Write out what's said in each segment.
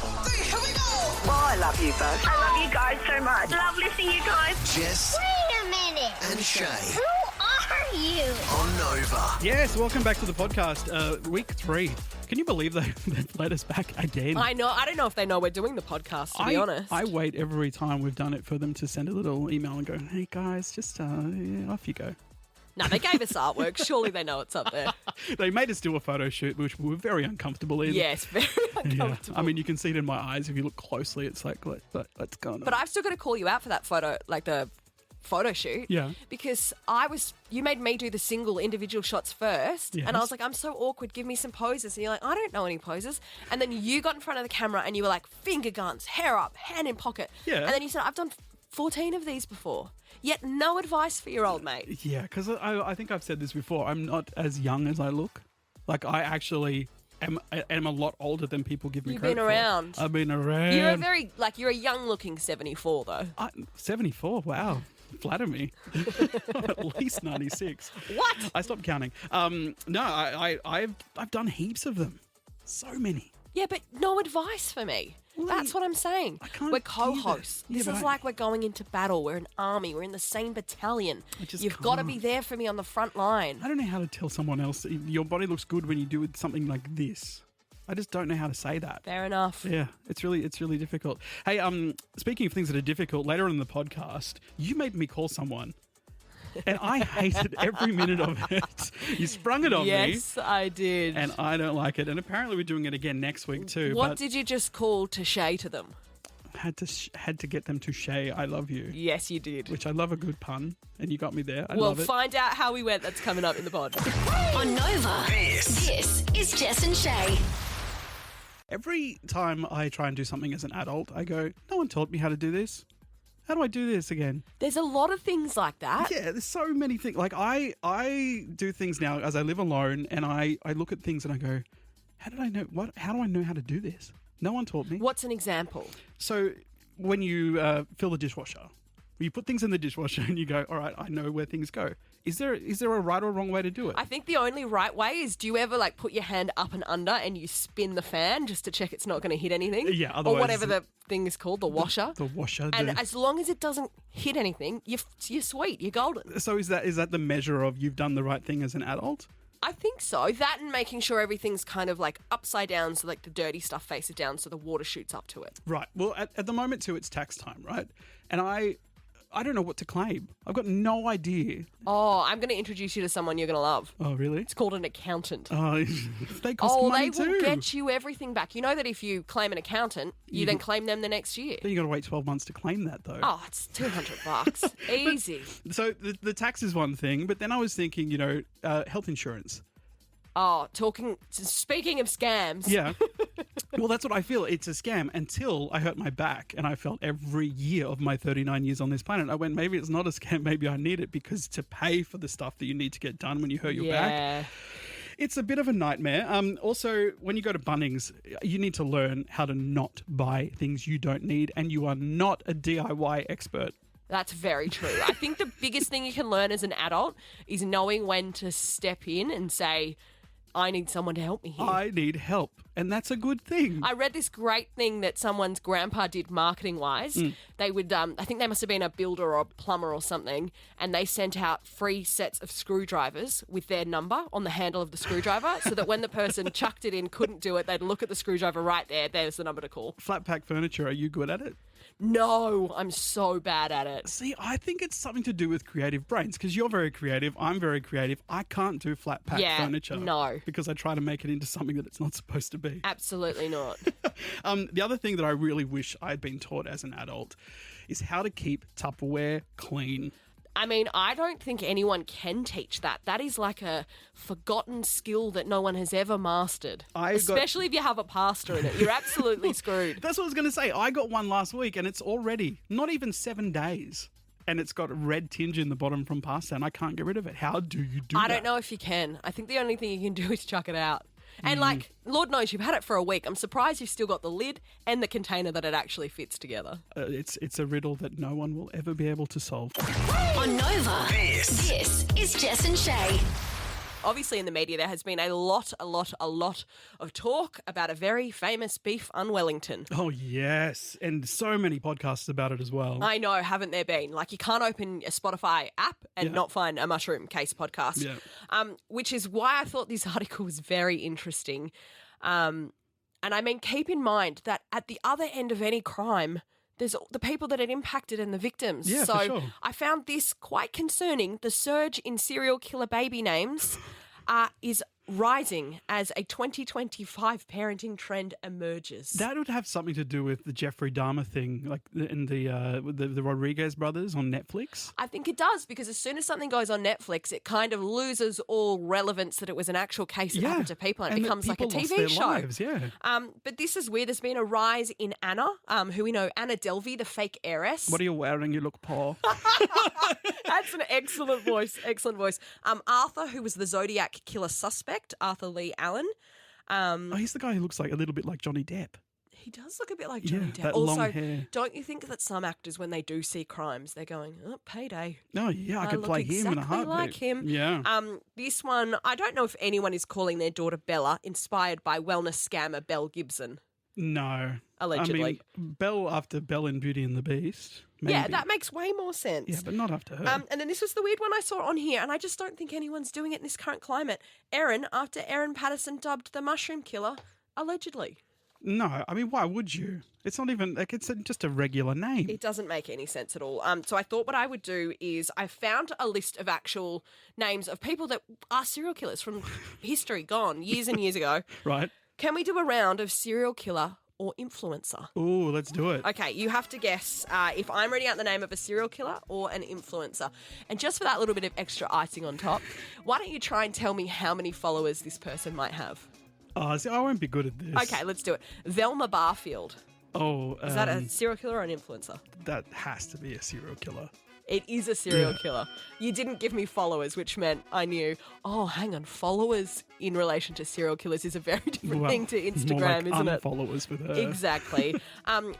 3, here we go! Oh, I love you both. I love you guys so much. Love listening to you guys. Jess Wait a minute. and Chae Who are you? on Nova. Yes, welcome back to the podcast. Week 3. Can you believe they've let us back again? I know. I don't know if they know we're doing the podcast, to be honest. I wait every time we've done it for them to send a little email and go, hey guys, just off you go. No, they gave us artwork. Surely they know it's up there. They made us do a photo shoot, which we were very uncomfortable in. Yes, very Yeah. uncomfortable. I mean, you can see it in my eyes. If you look closely, it's like, what's going on? But I've still got to call you out for that photo, like the photo shoot. Yeah. Because you made me do the single individual shots first. Yes. And I was like, I'm so awkward. Give me some poses. And you're like, I don't know any poses. And then you got in front of the camera and you were like, finger guns, hair up, hand in pocket. Yeah. And then you said, I've done 14 of these before. Yet no advice for your old mate. Yeah, because I think I've said this before. I'm not as young as I look. Like, I actually am a lot older than people give me You've credit been for. around. I've been around. You're a young looking 74 though. 74, wow. Flatter me. At least 96. What? I stopped counting. No, I've done heaps of them. So many. Yeah, but no advice for me. Well, That's what I'm saying. I can't We're do co-hosts. that. Yeah, This but is like we're going into battle. We're an army. We're in the same battalion. I just You've got to can't. be there for me on the front line. I don't know how to tell someone else your body looks good when you do something like this. I just don't know how to say that. Fair enough. Yeah, it's really difficult. Hey, speaking of things that are difficult, later in the podcast, you made me call someone. And I hated every minute of it. You sprung it on me. Yes, I did. And I don't like it. And apparently we're doing it again next week too. What but did you just call to Chae to them? had to get them to Chae, I love you. Yes, you did. Which I love a good pun. And you got me there. I We'll love it. find out how we went. That's coming up in the pod. On Nova. This This is Jess and Chae. Every time I try and do something as an adult, I go, no one taught me how to do this. How do I do this again? There's a lot of things like that. Yeah, there's so many things. Like I do things now as I live alone, and I look at things and I go, how do I know how to do this? No one taught me. What's an example? So when you fill the dishwasher, you put things in the dishwasher and you go, all right, I know where things go. Is there a right or wrong way to do it? I think the only right way is, do you ever like put your hand up and under and you spin the fan just to check it's not going to hit anything? Yeah, or otherwise whatever the thing is called, the washer. The washer. And as long as it doesn't hit anything, you're sweet, you're golden. So is that the measure of you've done the right thing as an adult? I think so. That and making sure everything's kind of like upside down, so like the dirty stuff faces down so the water shoots up to it. Right. Well, at the moment too, it's tax time, right? And I don't know what to claim. I've got no idea. Oh, I'm going to introduce you to someone you're going to love. Oh, really? It's called an accountant. Oh, they cost money they too. will get you everything back. You know that if you claim an accountant, you then claim them the next year. Then you got to wait 12 months to claim that, though. Oh, it's $200. Easy. So the tax is one thing, but then I was thinking, health insurance. Oh, speaking of scams. Yeah. Well, that's what I feel. It's a scam until I hurt my back and I felt every year of my 39 years on this planet. I went, maybe it's not a scam. Maybe I need it, because to pay for the stuff that you need to get done when you hurt your back, it's a bit of a nightmare. Also, when you go to Bunnings, you need to learn how to not buy things you don't need, and you are not a DIY expert. That's very true. I think the biggest thing you can learn as an adult is knowing when to step in and say, I need someone to help me here. I need help. And that's a good thing. I read this great thing that someone's grandpa did marketing-wise. They would, I think they must have been a builder or a plumber or something, and they sent out free sets of screwdrivers with their number on the handle of the screwdriver, so that when the person chucked it in, couldn't do it, they'd look at the screwdriver right there. There's the number to call. Flat pack furniture, are you good at it? No, I'm so bad at it. See, I think it's something to do with creative brains, because you're very creative, I'm very creative. I can't do flat pack furniture. No. Because I try to make it into something that it's not supposed to be. Absolutely not. The other thing that I really wish I'd been taught as an adult is how to keep Tupperware clean. I mean, I don't think anyone can teach that. That is like a forgotten skill that no one has ever mastered. Especially if you have a pasta in it. You're absolutely screwed. That's what I was going to say. I got one last week and it's already not even 7 days. And it's got a red tinge in the bottom from pasta and I can't get rid of it. How do you do that? I don't know if you can. I think the only thing you can do is chuck it out. And like, Lord knows you've had it for a week. I'm surprised you've still got the lid and the container that it actually fits together. It's a riddle that no one will ever be able to solve. On Nova. This is Jess and Chae. obviously in the media there has been a lot of talk about a very famous beef unwellington. Oh, yes. And so many podcasts about it as well. I know, haven't there been? Like, you can't open a Spotify app and not find a mushroom case podcast, which is why I thought this article was very interesting. And I mean, keep in mind that at the other end of any crime, there's the people that it impacted and the victims. Yeah, so for sure. I found this quite concerning. The surge in serial killer baby names is rising as a 2025 parenting trend emerges. That would have something to do with the Jeffrey Dahmer thing, like in with the Rodriguez brothers on Netflix. I think it does, because as soon as something goes on Netflix, it kind of loses all relevance that it was an actual case that happened to people, and it becomes like a people lost TV their show. lives, yeah. But this is weird. There's been a rise in Anna, who we know, Anna Delvey, the fake heiress. What are you wearing? You look poor. That's an excellent voice. Excellent voice. Arthur, who was the Zodiac killer suspect, Arthur Lee Allen. Oh, he's the guy who looks like a little bit like Johnny Depp. He does look a bit like Johnny Depp. that Also, long hair. don't you think that some actors, when they do see crimes, they're going, oh, payday. Oh, yeah, I could look play him in a exactly heartbeat. like him. Yeah. This one, I don't know if anyone is calling their daughter Bella, inspired by wellness scammer Belle Gibson. No. Allegedly. I mean, Belle after Belle in Beauty and the Beast. Maybe. Yeah, that makes way more sense. Yeah, but not after her. And then this was the weird one I saw on here, and I just don't think anyone's doing it in this current climate. Erin, after Erin Patterson dubbed the Mushroom Killer, allegedly. No, I mean, why would you? It's not even, like, it's just a regular name. It doesn't make any sense at all. So I thought what I would do is I found a list of actual names of people that are serial killers from history, gone years and years ago. Right. Can we do a round of serial killer or influencer? Ooh, let's do it. Okay, you have to guess if I'm reading out the name of a serial killer or an influencer. And just for that little bit of extra icing on top, why don't you try and tell me how many followers this person might have? Oh, see, I won't be good at this. Okay, let's do it. Velma Barfield. Oh, Is that a serial killer or an influencer? that has to be a serial killer. It is a serial killer. You didn't give me followers, which meant I knew, oh, hang on, followers in relation to serial killers is a very different thing to Instagram, more like isn't it? Followers with her. Exactly.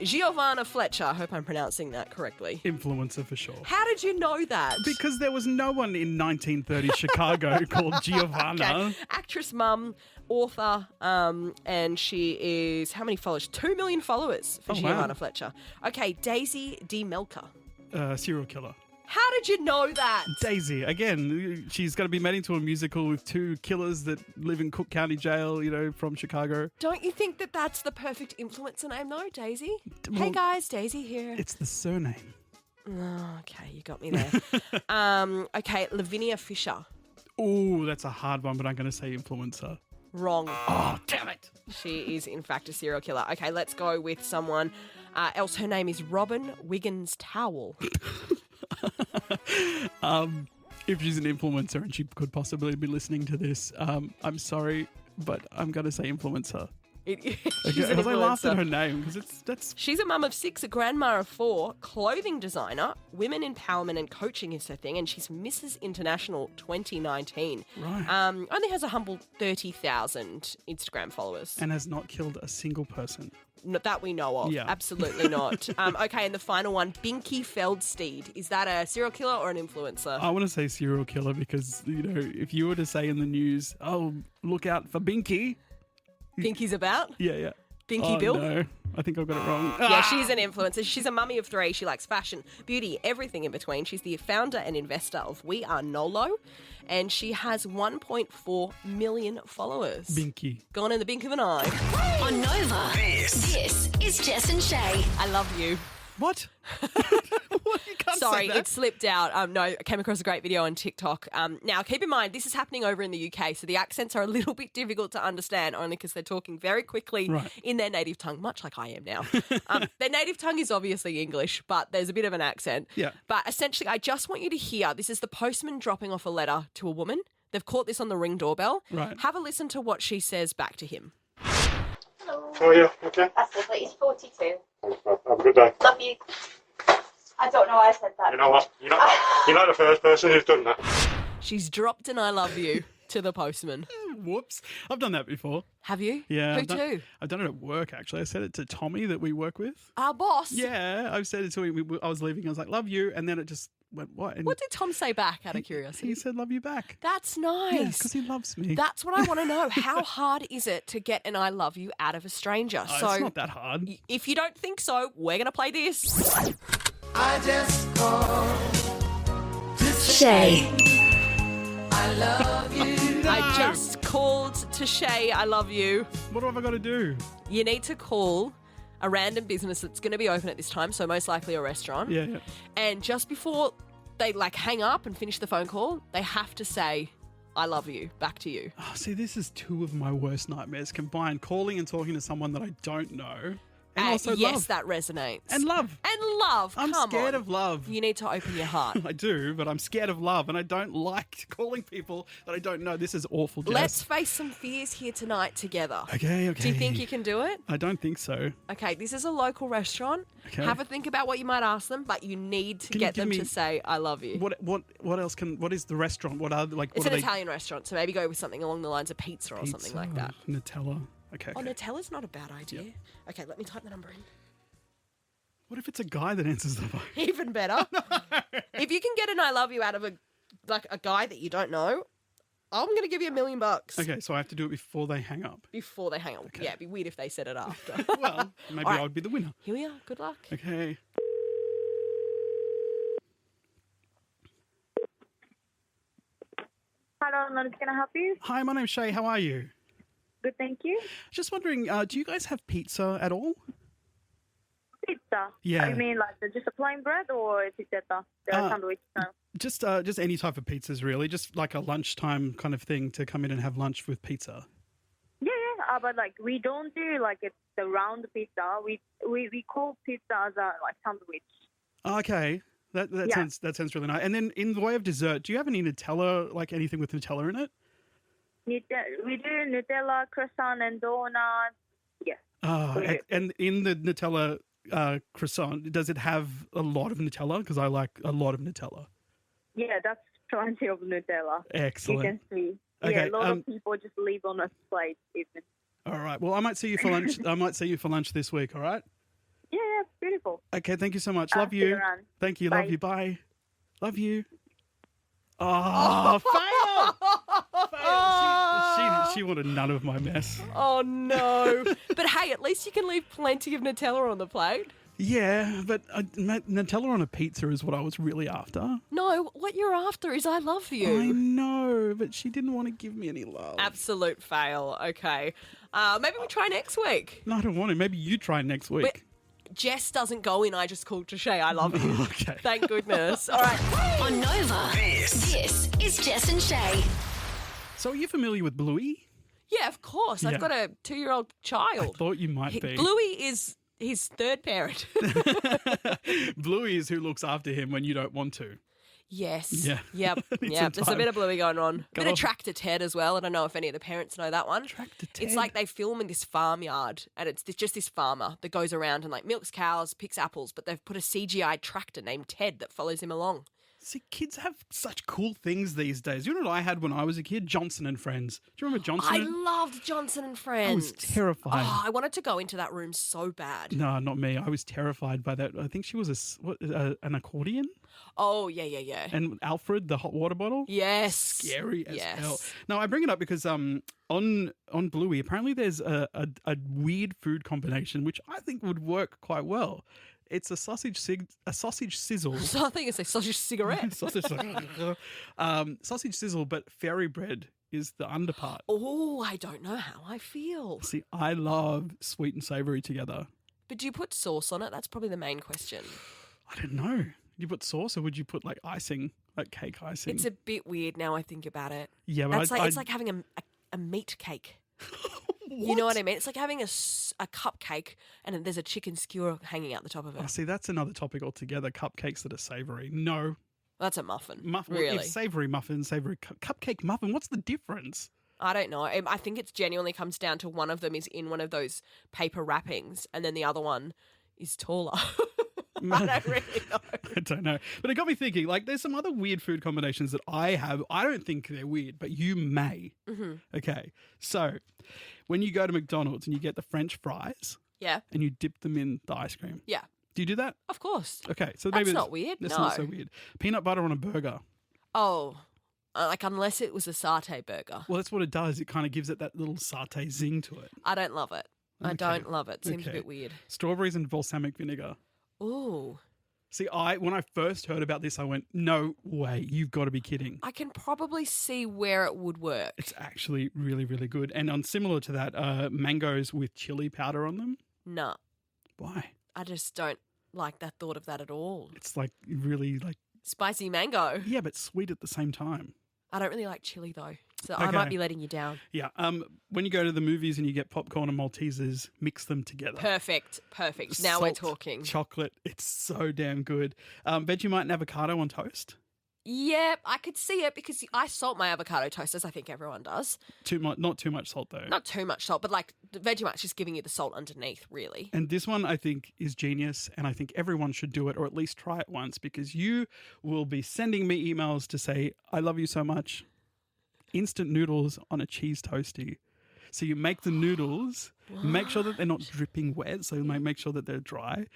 Giovanna Fletcher, I hope I'm pronouncing that correctly. Influencer for sure. How did you know that? Because there was no one in 1930s Chicago called Giovanna. Okay. Actress, mum, author, and she is, how many followers? 2 million followers for Giovanna Fletcher. Okay, Daisy D. Melker. Serial killer. How did you know that? Daisy, again, she's going to be made into a musical with two killers that live in Cook County Jail, you know, from Chicago. Don't you think that that's the perfect influencer name, though, Daisy? Well, hey, guys, Daisy here. It's the surname. Oh, okay, you got me there. Okay, Lavinia Fisher. Ooh, that's a hard one, but I'm going to say influencer. Wrong. Oh, damn it. She is, in fact, a serial killer. Okay, let's go with someone else. Her name is Robin Wiggins Towel. If she's an influencer and she could possibly be listening to this, I'm sorry, but I'm going to say influencer. She's an Because I laughed at influencer. her name, because that's... She's a mum of 6, a grandma of 4, clothing designer, women empowerment and coaching is her thing, and she's Mrs. International 2019. Right. Only has a humble 30,000 Instagram followers. And has not killed a single person. Not that we know of. Yeah. Absolutely not. Okay, and the final one, Binky Feldsteed. Is that a serial killer or an influencer? I want to say serial killer because, you know, if you were to say in the news, oh, look out for Binky. Binky's about? Yeah. Binky Oh, Bill? no. I think I got it wrong. Yeah, she's an influencer. She's a mummy of 3. She likes fashion, beauty, everything in between. She's the founder and investor of We Are Nolo, and she has 1.4 million followers. Binky. Gone in the blink of an eye. On Nova, this is Jess and Chae. I love you. What? What? You can't Sorry, say that. it slipped out. No, I came across a great video on TikTok. Now, keep in mind, this is happening over in the UK, so the accents are a little bit difficult to understand, only because they're talking very quickly in their native tongue, much like I am now. Their native tongue is obviously English, but there's a bit of an accent. Yeah. But essentially, I just want you to hear, this is the postman dropping off a letter to a woman. They've caught this on the Ring doorbell. Right. Have a listen to what she says back to him. Hello. How are you? Okay. That's lovely. He's 42. Have a good day. Love you. I don't know why I said that. You know what? You're not the first person who's done that. She's dropped an I love you to the postman. Whoops. I've done that before. Have you? Yeah. Who I've to? I've done it at work, actually. I said it to Tommy that we work with. Our boss? Yeah. I've said it to him. I was leaving. I was like, love you. And then it just went, what? And What did Tom say back out of curiosity? he said, love you back. That's Yeah, nice. because he loves me. That's what I want to know. How hard is it to get an I love you out of a stranger? Oh, it's not that hard. If you don't think so, we're going to play this. I just called to Chae. I love you. I just called to Chae, I love you. What have I got to do? You need to call a random business that's going to be open at this time, so most likely a restaurant. Yeah. And just before they hang up and finish the phone call, they have to say, I love you, back to you. Oh, see, this is two of my worst nightmares combined. Calling and talking to someone that I don't know. And also yes, love. that resonates. And love. And love. I'm Come scared on. of love. You need to open your heart. I do, but I'm scared of love, and I don't like calling people that I don't know. This is awful, Jess. Let's face some fears here tonight together. Okay. Do you think you can do it? I don't think so. Okay, this is a local restaurant. Okay. Have a think about what you might ask them, but you need to Can you get give them me- to say, I love you. What else what is the restaurant? What are like? It's what an are they? Italian restaurant, so maybe go with something along the lines of pizza or something like that. Nutella. Okay. Oh, Nutella's not a bad idea. Okay, let me type the number in. What if it's a guy that answers the phone? Even better. If you can get an I love you out of a guy that you don't know, I'm going to give you $1 million Okay, so I have to do it before they hang up. before they hang up. Yeah, it'd be weird if they said it after. Well, maybe All right. I would be the winner. Here we are. Good luck. Okay. Hello, Lawrence, can I help you? Hi, my name's Chae. How are you? Good, thank you. Just wondering, do you guys have pizza at all? Pizza. Yeah. You mean just a plain bread or is it the sandwich? No. Just any type of pizzas, really. Just like a lunchtime kind of thing to come in and have lunch with pizza. Yeah. But we don't do it's the round pizza. We call pizza as a sandwich. Okay. That Yeah. sounds really nice. And then in the way of dessert, do you have any Nutella, like anything with Nutella in it? We do Nutella, croissant, and donuts. Yeah. Oh, Yeah. and in the Nutella croissant, does it have a lot of Nutella? Because I like a lot of Nutella. Yeah, that's plenty of Nutella. Excellent. You can see. Okay, Yeah, a lot of people just leave on a plate even. All right. Well, I might see you for lunch. I might see you for lunch this week. All right. Yeah, beautiful. Okay. Thank you so much. I'll Love see you. you around. Thank you. Bye. Love you. Bye. Love you. Oh, fail! Fail. She wanted none of my mess. Oh, no. But hey, at least you can leave plenty of Nutella on the plate. Yeah, but Nutella on a pizza is what I was really after. No, what you're after is I love I you. know, but she didn't want to give me any love. Absolute fail. Okay. Maybe we try next week. No, I don't want to. Maybe you try next week. But Jess doesn't go in. I just called to Chae, I love you. Okay. Thank goodness. All right. On Nova. This This is Jess and Chae. So are you familiar with Bluey? Yeah, of course. Yeah. I've got a 2-year-old child. Thought you might be. Bluey is his third parent. Bluey is who looks after him when you don't want to. Yes. Yeah. Yep. Need Yep. some There's a time. bit of Bluey going on. Go Bit of on. Tractor Ted as well. I don't know if any of the parents know that one. Tractor It's Ted. like they film in this farmyard, and it's just this farmer that goes around and milks cows, picks apples, but they've put a CGI tractor named Ted that follows him along. See, kids have such cool things these days. You know what I had when I was a kid? Johnson and Friends. Do you remember Johnson? I loved Johnson and Friends. I was terrified. Oh, I wanted to go into that room so bad. No, not me. I was terrified by that. I think she was an accordion, Oh, yeah. and Alfred, the hot water bottle. Yes. Scary as Yes. hell. No, I bring it up because on Bluey, apparently there's a weird food combination which I think would work quite well. It's a sausage sizzle. So I think it's a sausage cigarette. sausage sizzle, but fairy bread is the underpart. Oh, I don't know how I feel. See, I love sweet and savoury together. But do you put sauce on it? That's probably the main question. I don't know. Would you put sauce or would you put like icing, like cake icing? It's a bit weird now I think about it. yeah, but It's like having a meat cake. You know what I mean? It's like having a cupcake and then there's a chicken skewer hanging out the top of it. Oh, see, that's another topic altogether. Cupcakes that are savoury. No. That's a muffin. Really? Really? Savoury muffin, savoury cupcake muffin. What's the difference? I don't know. I think it genuinely comes down to one of them is in one of those paper wrappings and then the other one is taller. I don't really know. I don't know. But it got me thinking, like, there's some other weird food combinations that I have. I don't think they're weird, but you may. Mm-hmm. Okay. So when you go to McDonald's and you get the French fries Yeah. and you dip them in the ice cream. Yeah. Do you do that? Of course. Okay. So That's maybe not weird. That's No. not so weird. Peanut butter on a burger. Oh, like unless it was a satay burger. Well, that's what it does. It kind of gives it that little satay zing to it. I don't love it. I Okay. don't love it. Seems a Okay. bit weird. Strawberries and balsamic vinegar. Ooh. See, when I first heard about this, I went, no way, you've got to be kidding. I can probably see where it would work. It's actually really, really good. And on similar to that, mangoes with chili powder on them. No, Why? I just don't like that thought of that at all. It's like really like, Spicy mango. yeah, but sweet at the same time. I don't really like chili though, so I Okay. might be letting you down. Yeah. When you go to the movies and you get popcorn and Maltesers, mix them together. Perfect. Now we're Salt, talking. Chocolate. It's so damn good. Vegemite and avocado on toast. Yeah, I could see it because I salt my avocado toast, as I think everyone does. Not too much salt though. Not too much salt, but like the Vegemite's just giving you the salt underneath, really. And this one I think is genius, and I think everyone should do it or at least try it once, because you will be sending me emails to say, I love you so much. Instant noodles on a cheese toastie. So you make the noodles, make sure that they're not dripping wet, so you might make sure that they're dry.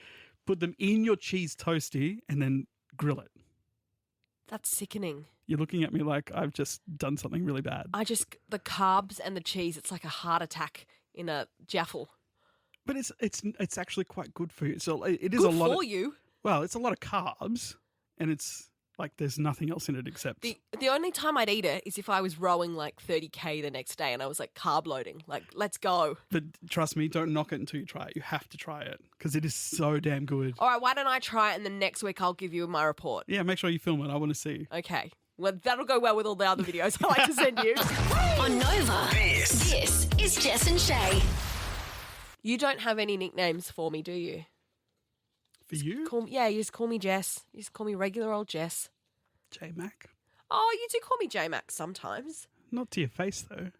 Put them in your cheese toastie and then grill it. That's sickening. You're looking at me like I've just done something really bad. The carbs and the cheese, it's like a heart attack in a jaffle. But it's actually quite good for you. So it is Good a lot for of, you. well, it's a lot of carbs, and it's like there's nothing else in it except The only time I'd eat it is if I was rowing like 30K the next day and I was like carb loading. Like, let's go. But trust me, don't knock it until you try it. You have to try it because it is so damn good. All right, why don't I try it and then next week I'll give you my report. Yeah, make sure you film it. I want to see. Okay. Well, that'll go well with all the other videos I like to send you. On Nova, this is Jess and Chae. You don't have any nicknames for me, do you? For you, You just call me Jess. You just call me regular old Jess. J Mac. Oh, you do call me J-Mac sometimes. Not to your face though.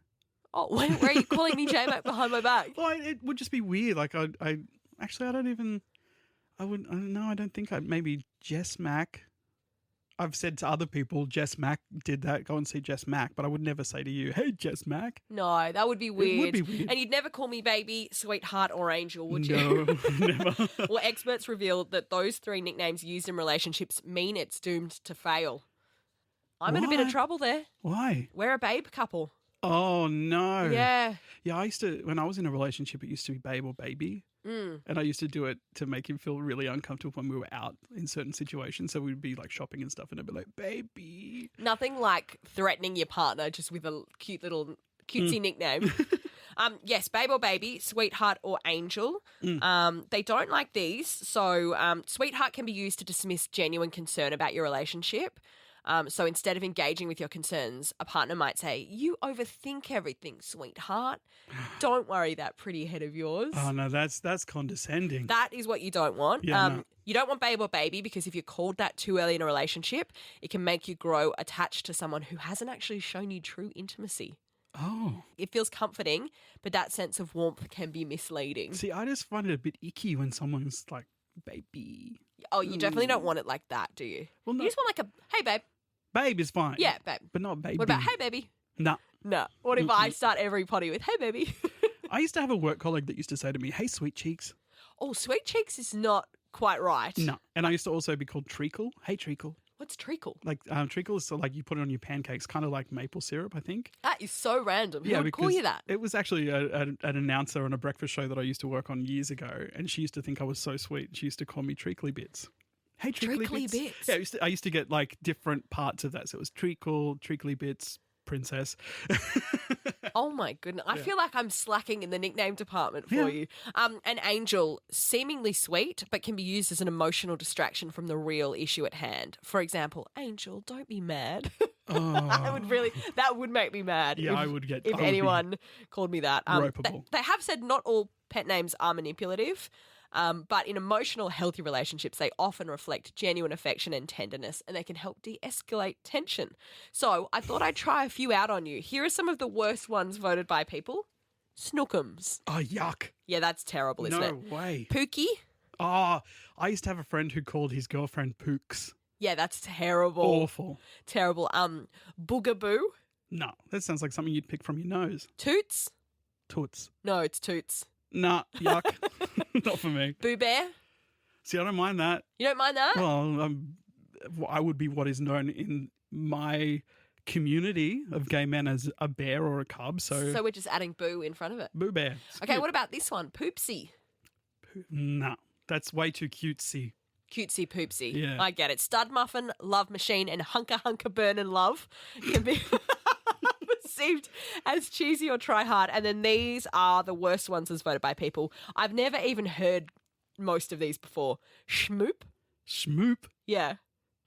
Oh, where are you calling me J-Mac behind my back? Well, it would just be weird. Like I actually I don't even. I don't think I'd maybe Jess Mac. I've said to other people, Jess Mac did that. Go and see Jess Mac, but I would never say to you, "Hey, Jess Mac." No, that would be weird. would be weird. And you'd never call me baby, sweetheart, or angel, would you? No, never. Well, experts revealed that those three nicknames used in relationships mean it's doomed to fail. I'm in a bit of What? trouble there. Why? We're a babe couple. Oh no. Yeah. Yeah, I used to, when I was in a relationship, it used to be babe or baby. And I used to do it to make him feel really uncomfortable when we were out in certain situations. So we'd be like shopping and stuff and I'd be like, baby. Nothing like threatening your partner just with a cute little cutesy nickname. Yes, babe or baby, sweetheart or angel. They don't like these. So sweetheart can be used to dismiss genuine concern about your relationship. So instead of engaging with your concerns, a partner might say, you overthink everything, sweetheart. Don't worry that pretty head of yours. Oh no, that's condescending. That is what you don't want. Yeah, no. You don't want babe or baby because if you're called that too early in a relationship, it can make you grow attached to someone who hasn't actually shown you true intimacy. Oh. It feels comforting, but that sense of warmth can be misleading. See, I just find it a bit icky when someone's like, baby. Oh, you definitely don't want it like that, do you? Well, no. You just want like a, hey, babe. Babe is fine. Yeah, babe. But not baby. What about, hey, baby? Nah. No. What if I start every potty with, hey, baby? I used to have a work colleague that used to say to me, hey, sweet cheeks. Oh, sweet cheeks is not quite right. No. And I used to also be called treacle. Hey, treacle. What's treacle? Like treacle is so like you put it on your pancakes, kind of like maple syrup, I think. That is so random. Who would call you that? It was actually an announcer on a breakfast show that I used to work on years ago, and she used to think I was so sweet. She used to call me Treacly Bits. Hey, Treacly Bits? Yeah, I used to get like different parts of that. So it was Treacle, Treacly Bits, Princess. Oh my goodness. I feel like I'm slacking in the nickname department for Yeah. you. An angel, seemingly sweet, but can be used as an emotional distraction from the real issue at hand. For example, Angel, don't be mad. That would make me mad. Yeah, if, I would get- if I would be anyone called me that. ropeable. They have said not all pet names are manipulative. But in emotional, healthy relationships, they often reflect genuine affection and tenderness, and they can help de-escalate tension. So I thought I'd try a few out on you. Here are some of the worst ones voted by people. Snookums. Oh, yuck. Yeah, that's terrible, isn't No it? way. Pookie. Oh, I used to have a friend who called his girlfriend Pooks. Yeah, that's terrible. Awful. Terrible. Boogaboo. No, that sounds like something you'd pick from your nose. Toots. Toots. No, it's Toots. Nah, yuck. Not for me. Boo Bear. See, I don't mind that. You don't mind that? Well, I would be what is known in my community of gay men as a bear or a cub. So we're just adding boo in front of it. Boo Bear. It's Okay, cute. what about this one? Poopsie. Nah, that's way too cutesy. Cutesy poopsy. Yeah. I get it. Stud muffin, love machine, and hunker burn and love can be perceived as cheesy or try hard. And then these are the worst ones as voted by people. I've never even heard most of these before. Schmoop. Schmoop. Yeah.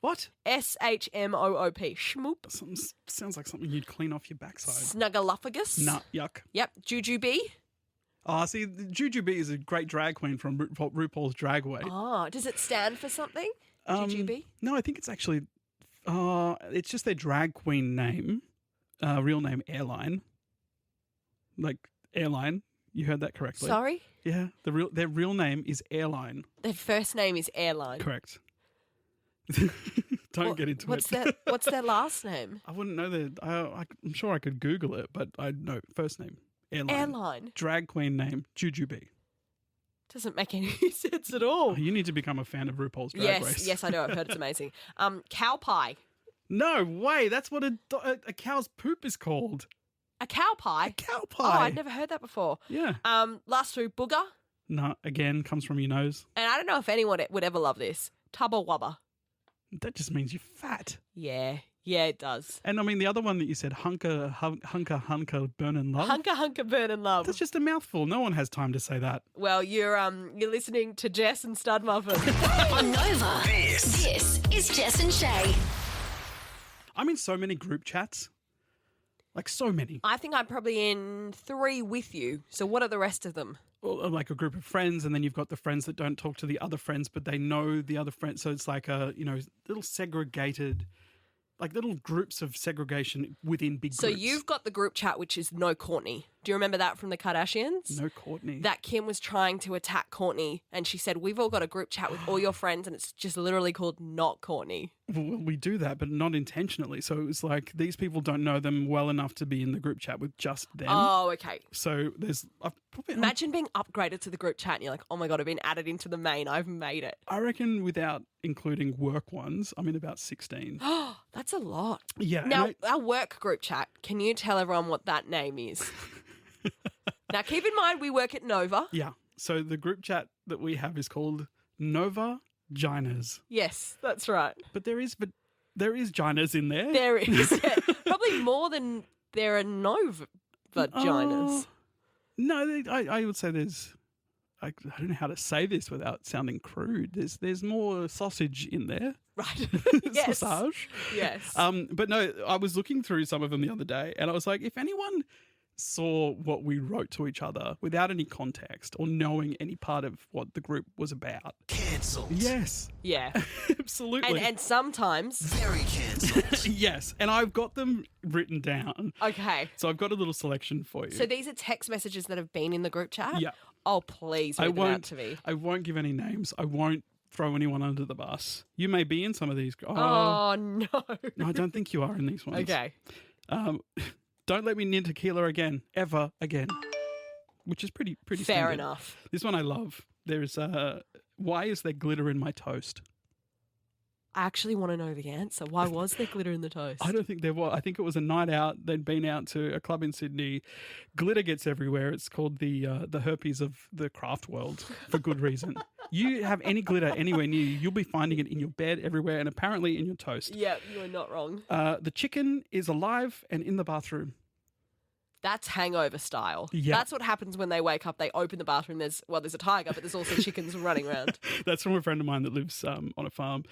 What? SHMOOP. Schmoop. Sounds like something you'd clean off your backside. Snuggleuphagus. Nah, yuck. Yep. Jujubee. Oh, see, the Jujubee is a great drag queen from RuPaul's Drag Way. Oh, does it stand for something? Jujubee? No, I think it's actually, it's just their drag queen name, real name Airline. Like Airline, you heard that correctly. Sorry? Yeah, their real name is Airline. Their first name is Airline. Correct. Don't get into what's it. What's their last name? I wouldn't know that. I'm sure I could Google it, but I know first name Airline. Airline. Drag queen name Jujubee. Doesn't make any sense at all. You need to become a fan of RuPaul's Drag Race. Yes, I know. I've heard it's amazing. Cow pie. No way. That's what a cow's poop is called. A cow pie? A cow Oh, pie. I'd never heard that before. Yeah. Last two, booger. No, again, comes from your nose. And I don't know if anyone would ever love this. Tubba wubba. That just means you're fat. Yeah, it does. And I mean, the other one that you said, hunker, burn and love. Hunker burn and love. That's just a mouthful. No one has time to say that. Well, you're listening to Jess and Stud Muffin. On Nova, this is Jess and Chae. I'm in so many group chats. Like so many. I think I'm probably in 3 with you. So what are the rest of them? Or like a group of friends, and then you've got the friends that don't talk to the other friends, but they know the other friends. So it's like a, little segregated, like little groups of segregation within big So groups. you've got the group chat, which is no Courtney. Do you remember that from the Kardashians? No Courtney. That Kim was trying to attack Courtney, and she said, we've all got a group chat with all your friends, and it's just literally called Not Courtney. Well, we do that, but not intentionally. So it was like these people don't know them well enough to be in the group chat with just them. Oh, okay. So there's Imagine being upgraded to the group chat and you're like, oh my God, I've been added into the main. I've made it. I reckon without including work ones, I'm in about 16. That's a lot. Yeah. Now, our work group chat, can you tell everyone what that name is? Now, keep in mind, we work at Nova. Yeah. So the group chat that we have is called Nova Ginas. Yes, that's right. But there is Ginas in there. There is. Yeah. Probably more than there are Nova vaginas. No, I would say there's. I don't know how to say this without sounding crude. There's more sausage in there. Right. Yes. Sausage. Yes. But no, I was looking through some of them the other day, and I was like, if anyone saw what we wrote to each other without any context or knowing any part of what the group was about. Cancelled. Yes. Yeah. Absolutely. And sometimes. Very cancelled. Yes. And I've got them written down. Okay. So I've got a little selection for you. So these are text messages that have been in the group chat? Yeah. Oh, please read them out to me. I won't give any names. I won't throw anyone under the bus. You may be in some of these. Oh, no. No, I don't think you are in these ones. Okay. Don't let me near tequila again, ever again. Which is pretty Fair standard. enough. This one I love. There's why is there glitter in my toast? I actually want to know the answer. Why was there glitter in the toast? I don't think there was. I think it was a night out. They'd been out to a club in Sydney. Glitter gets everywhere. It's called the herpes of the craft world for good reason. You have any glitter anywhere near you, you'll be finding it in your bed, everywhere, and apparently in your toast. Yeah, you are not wrong. The chicken is alive and in the bathroom. That's hangover style. Yeah. That's what happens when they wake up. They open the bathroom. There's a tiger, but there's also chickens running around. That's from a friend of mine that lives on a farm.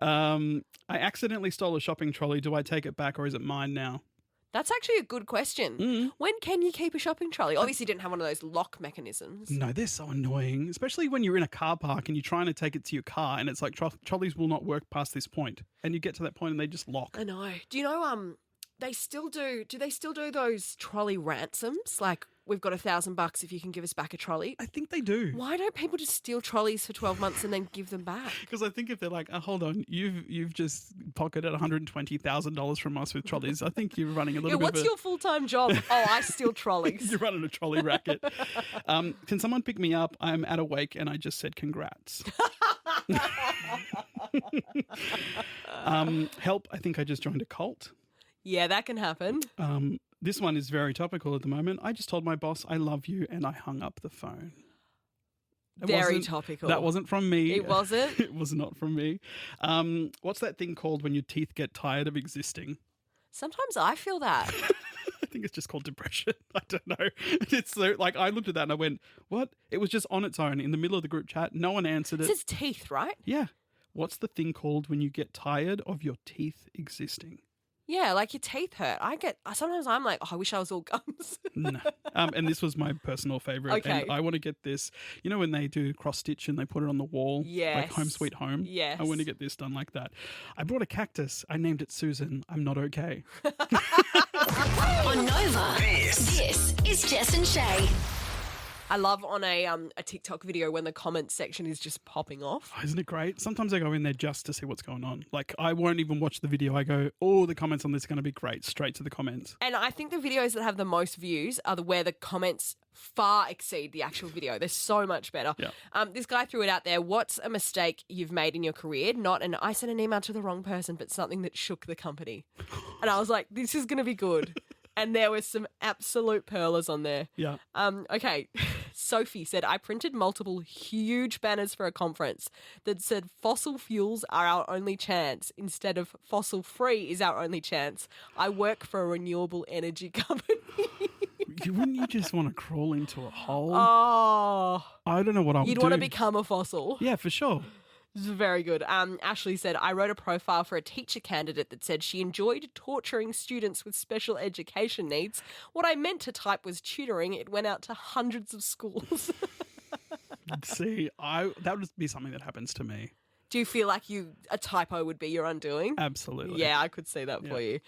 I accidentally stole a shopping trolley. Do I take it back or is it mine now? That's actually a good question. Mm. When can you keep a shopping trolley? Obviously, you didn't have one of those lock mechanisms. No, they're so annoying, especially when you're in a car park and you're trying to take it to your car and it's like trolleys will not work past this point. And you get to that point and they just lock. I know. Do you know, they still do they still do those trolley ransoms? Like we've got $1,000 if you can give us back a trolley. I think they do. Why don't people just steal trolleys for 12 months and then give them back? Because I think if they're like, hold on, you've just pocketed $120,000 from us with trolleys. I think you're running a little bit. What's your full-time job? Oh, I steal trolleys. You're running a trolley racket. Can someone pick me up? I'm at a wake and I just said congrats. Help! I think I just joined a cult. Yeah, that can happen. This one is very topical at the moment. I just told my boss I love you and I hung up the phone. Very topical. That wasn't from me. It wasn't? It was not from me. What's that thing called when your teeth get tired of existing? Sometimes I feel that. I think it's just called depression. I don't know. It's so, like, I looked at that and I went, what? It was just on its own in the middle of the group chat. No one answered It it. says teeth, right? Yeah. What's the thing called when you get tired of your teeth existing? Yeah, like your teeth hurt. Sometimes I'm like, oh, I wish I was all gums. No. And this was my personal favourite. Okay. And I want to get this. You know when they do cross stitch and they put it on the wall? Yes. Like Home Sweet Home? Yes. I want to get this done like that. I brought a cactus. I named it Susan. I'm not okay. On Nova, this is Jess and Chae. I love on a TikTok video when the comments section is just popping off. Oh, isn't it great? Sometimes I go in there just to see what's going on. Like, I won't even watch the video. I go, oh, the comments on this are going to be great. Straight to the comments. And I think the videos that have the most views are where the comments far exceed the actual video. They're so much better. Yeah. This guy threw it out there. What's a mistake you've made in your career? I sent an email to the wrong person, but something that shook the company. And I was like, this is going to be good. And there was some absolute pearlers on there. Yeah. Okay. Sophie said, I printed multiple huge banners for a conference that said fossil fuels are our only chance instead of fossil free is our only chance. I work for a renewable energy company. Wouldn't you just want to crawl into a hole? Oh. I don't know what I would do. You'd want to become a fossil. Yeah, for sure. This is very good. Ashley said, I wrote a profile for a teacher candidate that said she enjoyed torturing students with special education needs. What I meant to type was tutoring. It went out to hundreds of schools. See, that would be something that happens to me. Do you feel like a typo would be your undoing? Absolutely. Yeah, I could see that for you.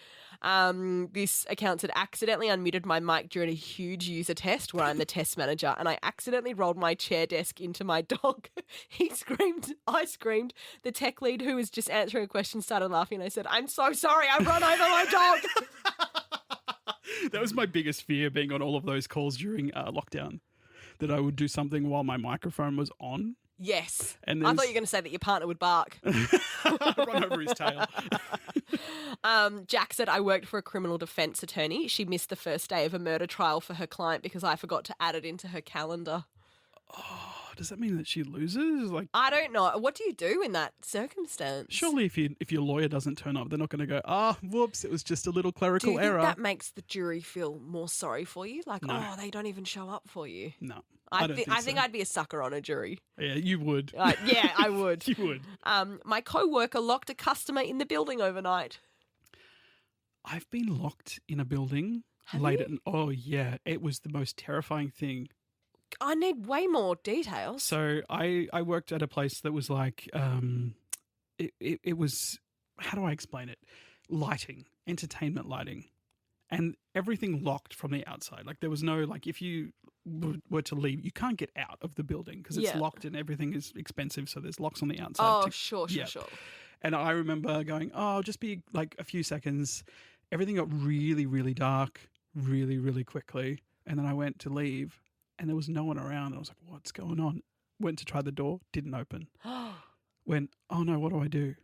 This account said, accidentally unmuted my mic during a huge user test where I'm the test manager, and I accidentally rolled my chair desk into my dog. He screamed, I screamed. The tech lead who was just answering a question started laughing, and I said, I'm so sorry, I run over my dog. That was my biggest fear, being on all of those calls during lockdown, that I would do something while my microphone was on. Yes. And I thought you were going to say that your partner would bark. Run over his tail. Jack said, I worked for a criminal defence attorney. She missed the first day of a murder trial for her client because I forgot to add it into her calendar. Oh, does that mean that she loses? Like, I don't know. What do you do in that circumstance? surely if your lawyer doesn't turn up, they're not going to go, whoops, it was just a little Do clerical you think error. that makes the jury feel more sorry for you? Like, No. they don't even show up for you. No, I don't think so. I'd be a sucker on a jury. Yeah, you would. Yeah, I would. You would. My co-worker locked a customer in the building overnight. I've been locked in a building Have late you? at. Oh yeah, it was the most terrifying thing. I need way more details. So I worked at a place that was like, it was, how do I explain it? Lighting, entertainment lighting, and everything locked from the outside. Like there was no, like if you were to leave, you can't get out of the building because it's Yeah. locked and everything is expensive. So there's locks on the outside. Oh, sure. yeah. And I remember going, I'll just be like a few seconds. Everything got really, really dark, really, really quickly. And then I went to leave and there was no one around. I was like, what's going on? Went to try the door, didn't open. Went, oh no, what do I do?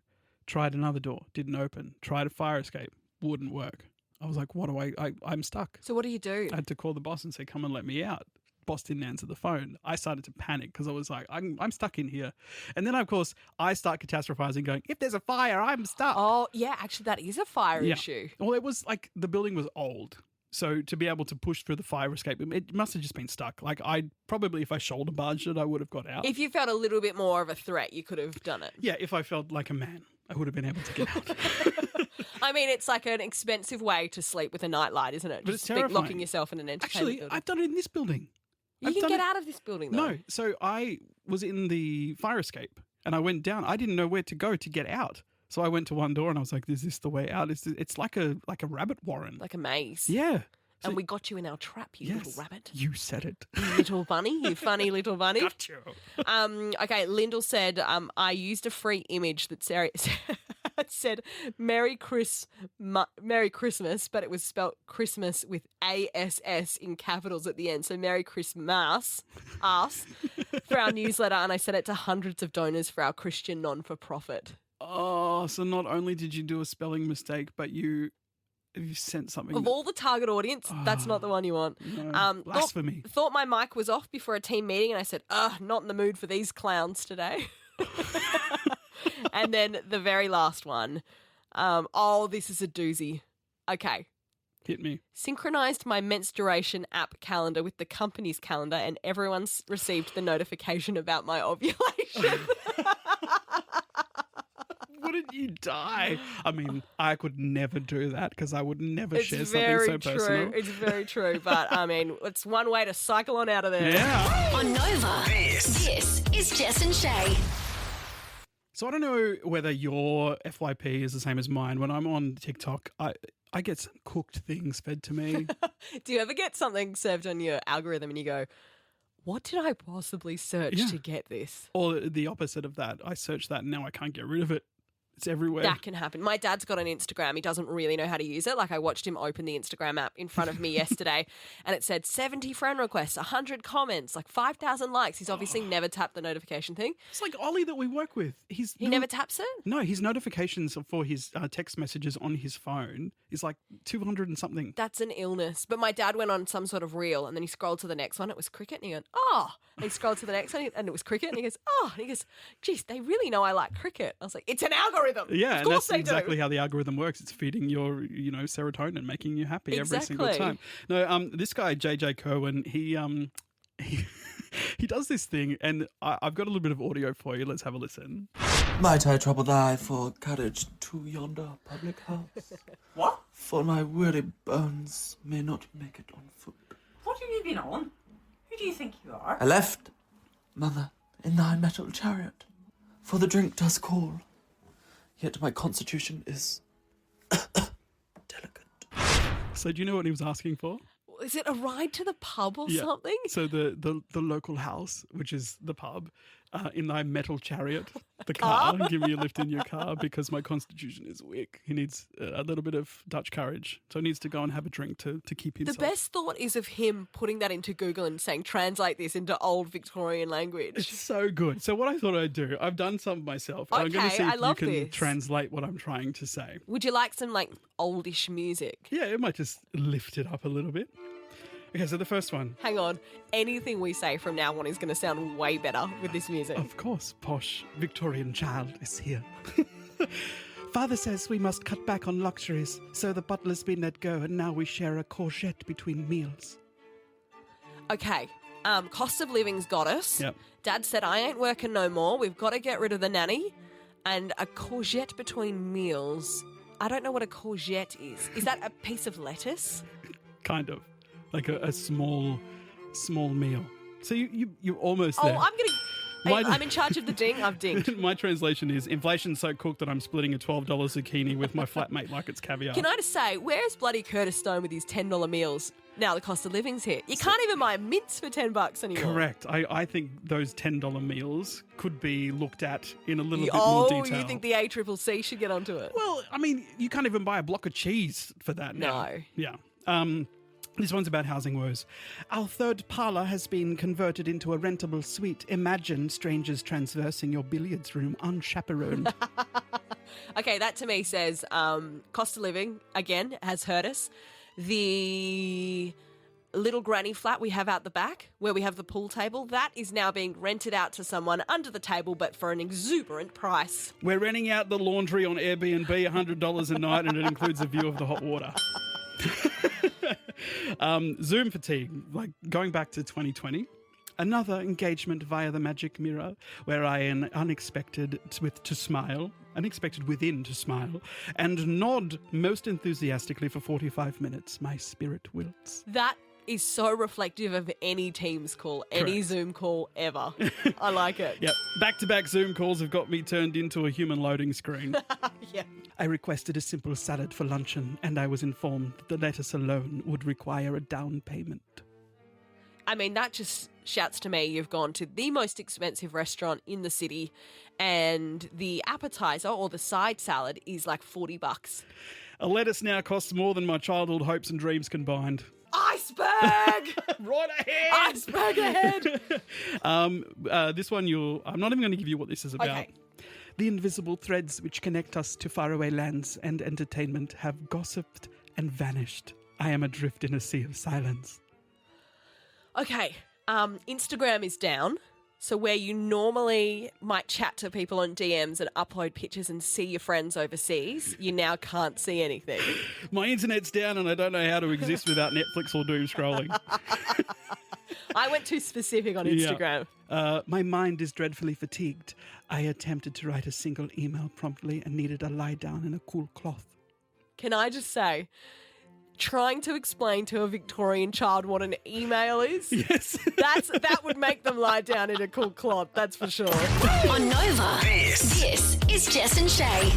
Tried another door, didn't open. Tried a fire escape, wouldn't work. I was like, what do I'm stuck. So what do you do? I had to call the boss and say, come and let me out. Boss didn't answer the phone. I started to panic because I was like, I'm stuck in here. And then, of course, I start catastrophizing, going, if there's a fire, I'm stuck. Oh, yeah, actually, that is a fire Yeah. issue. Well, it was like the building was old. So to be able to push through the fire escape, it must have just been stuck. Like if I shoulder barged it, I would have got out. If you felt a little bit more of a threat, you could have done it. Yeah, if I felt like a man, I would have been able to get out. I mean, it's like an expensive way to sleep with a nightlight, isn't it? But Just it's terrifying. locking yourself in an entertainment Actually, building. I've done it in this building. You I've can done get it- out of this building, though. No, so I was in the fire escape and I went down. I didn't know where to go to get out. So I went to one door and I was like, is this the way out? It's like a rabbit warren. Like a maze. Yeah. And we got you in our trap, you little rabbit. You said it. You little bunny. You funny little bunny. Got you. Okay, Lyndall said, I used a free image that Sarah said Merry Christmas, but it was spelt Christmas with ASS in capitals at the end. So Merry Christmas, us, for our newsletter. And I sent it to hundreds of donors for our Christian non-for-profit. Oh, so not only did you do a spelling mistake, but you sent something. Of all the target audience, that's not the one you want. No, blasphemy. Thought my mic was off before a team meeting, and I said, not in the mood for these clowns today. And then the very last one. This is a doozy. Okay. Hit me. Synchronized my menstruation app calendar with the company's calendar, and everyone's received the notification about my ovulation. Wouldn't you die? I mean, I could never do that because I would never share something so true. personal. It's very true. But, I mean, it's one way to cycle on out of there. Yeah. On Nova, this is Jess and Chae. So I don't know whether your FYP is the same as mine. When I'm on TikTok, I get some cooked things fed to me. Do you ever get something served on your algorithm and you go, what did I possibly search to get this? Or the opposite of that. I search that and now I can't get rid of it. It's everywhere. That can happen. My dad's got an Instagram. He doesn't really know how to use it. Like, I watched him open the Instagram app in front of me yesterday, and it said 70 friend requests, 100 comments, like 5,000 likes. He's obviously never tapped the notification thing. It's like Ollie that we work with. He never taps it? No, his notifications for his text messages on his phone is like 200 and something. That's an illness. But my dad went on some sort of reel, and then he scrolled to the next one. It was cricket, and he went, oh. And he scrolled to the next one, and it was cricket, and he goes, oh. And he goes, geez, they really know I like cricket. I was like, it's an algorithm. Yeah, of and course that's exactly how the algorithm works. It's feeding your, serotonin, making you happy every single time. No, this guy JJ Kerwin, he does this thing, and I've got a little bit of audio for you. Let's have a listen. Might I trouble thy for carriage to yonder public house? What? For my weary bones may not make it on foot. What have you been on? Who do you think you are? I left, mother, in thy metal chariot, for the drink does call. Yet my constitution is delicate. So do you know what he was asking for? Is it a ride to the pub or something? So the local house, which is the pub, in thy metal chariot, the car, give me a lift in your car because my constitution is weak. He needs a little bit of Dutch courage. So he needs to go and have a drink to keep himself. The best thought is of him putting that into Google and saying, translate this into old Victorian language. It's so good. So what I thought I'd do, I've done some myself. And I'm going to see if you can translate what I'm trying to say. Would you like some oldish music? Yeah, it might just lift it up a little bit. Okay, so the first one. Hang on. Anything we say from now on is going to sound way better with this music. Of course, posh Victorian child is here. Father says we must cut back on luxuries, so the butler's been let go and now we share a courgette between meals. Okay, cost of living's got us. Yep. Dad said, I ain't working no more. We've got to get rid of the nanny. And a courgette between meals. I don't know what a courgette is. Is that a piece of lettuce? Kind of. Like a small meal. So you're almost there. I'm in charge of the ding. I've dinged. My translation is inflation's so cooked that I'm splitting a $12 zucchini with my flatmate like it's caviar. Can I just say, where's bloody Curtis Stone with his $10 meals? Now the cost of living's hit. You can't even buy mince for $10 anymore. Correct. I think those $10 meals could be looked at in a little bit more detail. Oh, you think the ACCC should get onto it? Well, I mean, you can't even buy a block of cheese for that now. No. Yeah. This one's about housing woes. Our third parlour has been converted into a rentable suite. Imagine strangers transversing your billiards room unchaperoned. Okay, that to me says cost of living, again, has hurt us. The little granny flat we have out the back where we have the pool table, that is now being rented out to someone under the table but for an exuberant price. We're renting out the laundry on Airbnb, $100 a night, and it includes a view of the hot water. Zoom fatigue, like going back to 2020. Another engagement via the magic mirror where I am unexpected within to smile, and nod most enthusiastically for 45 minutes. My spirit wilts. That is so reflective of any Teams call, any Correct. Zoom call ever. I like it. Yep. Back-to-back Zoom calls have got me turned into a human loading screen. Yeah. I requested a simple salad for luncheon, and I was informed that the lettuce alone would require a down payment. I mean, that just shouts to me you've gone to the most expensive restaurant in the city and the appetizer or the side salad is like $40. A lettuce now costs more than my childhood hopes and dreams combined. Iceberg! Right ahead! Iceberg ahead! This one, I'm not even going to give you what this is about. Okay. The invisible threads which connect us to faraway lands and entertainment have gossiped and vanished. I am adrift in a sea of silence. Okay, Instagram is down. So where you normally might chat to people on DMs and upload pictures and see your friends overseas, you now can't see anything. My internet's down and I don't know how to exist without Netflix or doom scrolling. I went too specific on Instagram. My mind is dreadfully fatigued. I attempted to write a single email promptly and needed a lie down in a cool cloth. Can I just say, trying to explain to a Victorian child what an email is, Yes. that would make them lie down in a cool cloth, that's for sure. On Nova, this is Jess and Chae.